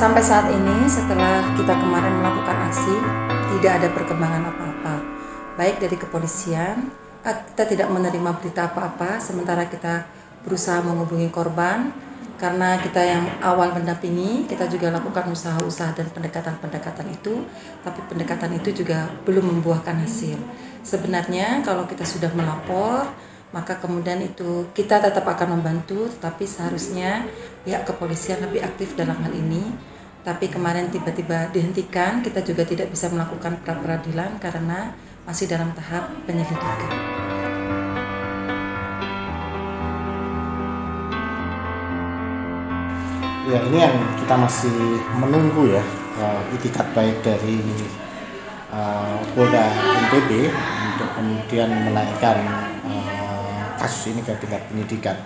Sampai saat ini setelah kita kemarin melakukan aksi, tidak ada perkembangan apa-apa. Baik dari kepolisian, kita tidak menerima berita apa-apa, sementara kita berusaha menghubungi korban. Karena kita yang awal mendampingi, kita juga lakukan usaha-usaha dan pendekatan-pendekatan itu, tapi pendekatan itu juga belum membuahkan hasil. Sebenarnya kalau kita sudah melapor, maka kemudian itu kita tetap akan membantu, tapi seharusnya pihak kepolisian lebih aktif dalam hal ini. Tapi kemarin tiba-tiba dihentikan, kita juga tidak bisa melakukan pra-peradilan karena masih dalam tahap penyelidikan. Ya, ini yang kita masih menunggu ya, itikat baik dari Polda NTB untuk kemudian menaikkan kasus ini ke tingkat penyidikan.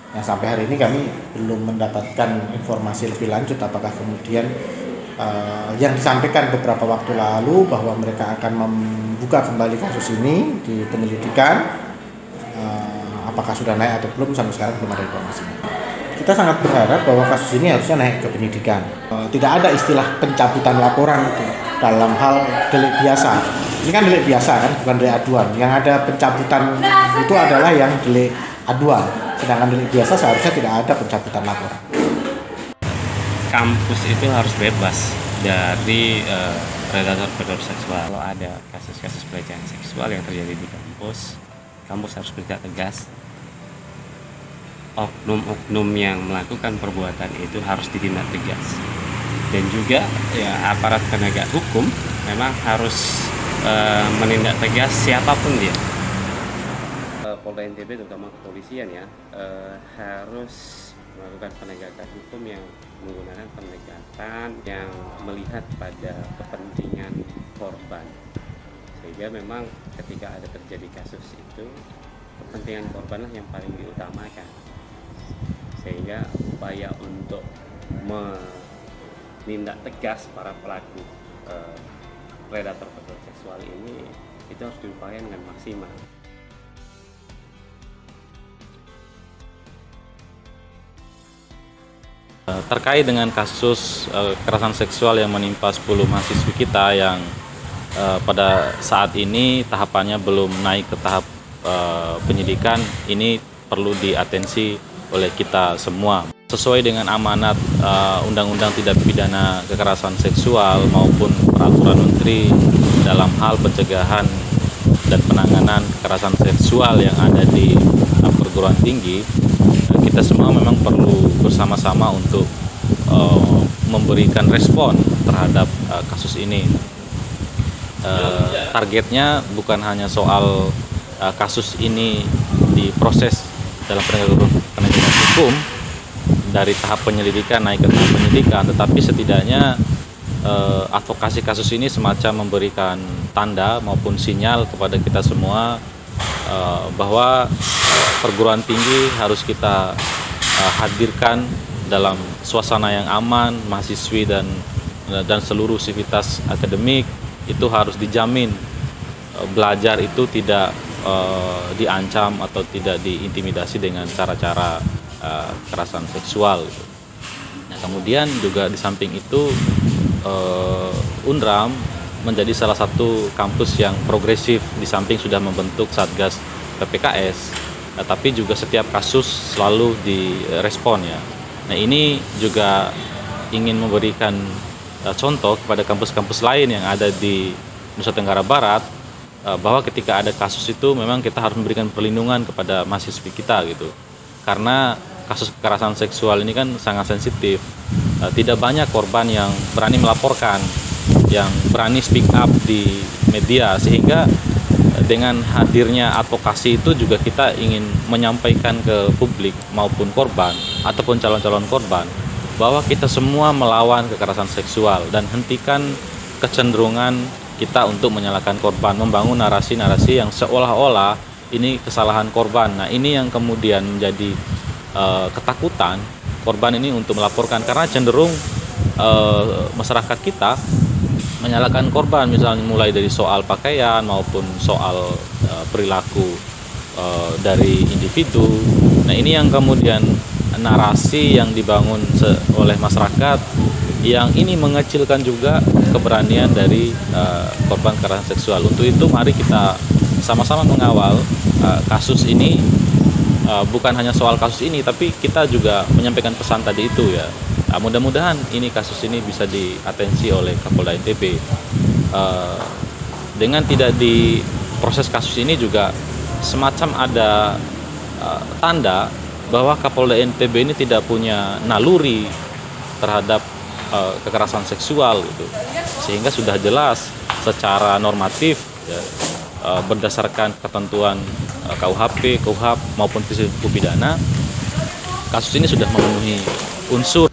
Yang sampai hari ini kami belum mendapatkan informasi lebih lanjut apakah kemudian yang disampaikan beberapa waktu lalu bahwa mereka akan membuka kembali kasus ini di penyelidikan, apakah sudah naik atau belum, sampai sekarang belum ada informasinya. Kita sangat berharap bahwa kasus ini harusnya naik ke penyidikan. Tidak ada istilah pencabutan laporan itu dalam hal delik biasa. Ini kan delik biasa kan, bukan delik aduan. Yang ada pencabutan itu adalah yang delik aduan. Sedangkan delik biasa seharusnya tidak ada pencabutan laporan. Kampus itu harus bebas dari predator seksual. Kalau ada kasus-kasus pelecehan seksual yang terjadi di kampus harus bertindak tegas. Oknum-oknum yang melakukan perbuatan itu harus ditindak tegas, dan juga ya aparat penegak hukum memang harus menindak tegas siapapun dia. Polda NTB terutama kepolisian ya harus melakukan penegakan hukum yang menggunakan pendekatan yang melihat pada kepentingan korban, sehingga memang ketika ada terjadi kasus itu kepentingan korbanlah yang paling diutamakan, sehingga upaya untuk menindak tegas para pelaku predator seksual ini itu harus diupayakan dengan maksimal. Terkait dengan kasus kekerasan seksual yang menimpa 10 mahasiswi kita yang pada saat ini tahapannya belum naik ke tahap penyidikan, ini perlu diatensi oleh kita semua. Sesuai dengan amanat Undang-Undang Tindak Pidana Kekerasan Seksual maupun Peraturan Menteri dalam hal pencegahan dan penanganan kekerasan seksual yang ada di perguruan tinggi, kita semua memang perlu bersama-sama untuk memberikan respon terhadap kasus ini. Targetnya bukan hanya soal kasus ini diproses dalam penegakan hukum dari tahap penyelidikan naik ke tahap penyidikan, tetapi setidaknya advokasi kasus ini semacam memberikan tanda maupun sinyal kepada kita semua bahwa perguruan tinggi harus kita hadirkan dalam suasana yang aman, mahasiswi dan seluruh sivitas akademik itu harus dijamin belajar itu tidak diancam atau tidak diintimidasi dengan cara-cara kekerasan seksual. Nah, kemudian juga di samping itu Unram menjadi salah satu kampus yang progresif di samping sudah membentuk Satgas PPKS, tapi juga setiap kasus selalu direspon ya. Nah, ini juga ingin memberikan contoh kepada kampus-kampus lain yang ada di Nusa Tenggara Barat, bahwa ketika ada kasus itu memang kita harus memberikan perlindungan kepada mahasiswi kita gitu. Karena kasus kekerasan seksual ini kan sangat sensitif. Tidak banyak korban yang berani melaporkan, yang berani speak up di media, sehingga dengan hadirnya advokasi itu juga kita ingin menyampaikan ke publik maupun korban ataupun calon-calon korban bahwa kita semua melawan kekerasan seksual dan hentikan kecenderungan kita untuk menyalahkan korban, membangun narasi-narasi yang seolah-olah ini kesalahan korban. Nah, ini yang kemudian menjadi ketakutan korban ini untuk melaporkan, karena cenderung masyarakat kita menyalahkan korban, misalnya mulai dari soal pakaian maupun soal perilaku dari individu. Nah, ini yang kemudian narasi yang dibangun oleh masyarakat yang ini mengecilkan juga keberanian dari korban kekerasan seksual. Untuk itu mari kita sama-sama mengawal kasus ini, bukan hanya soal kasus ini, tapi kita juga menyampaikan pesan tadi itu ya. Mudah-mudahan ini kasus ini bisa diatensi oleh Kapolda NTB. Dengan tidak diproses kasus ini juga semacam ada tanda bahwa Kapolda NTB ini tidak punya naluri terhadap kekerasan seksual gitu. Sehingga sudah jelas secara normatif ya, berdasarkan ketentuan KUHP, KUHAP maupun prinsip hukum pidana, kasus ini sudah memenuhi unsur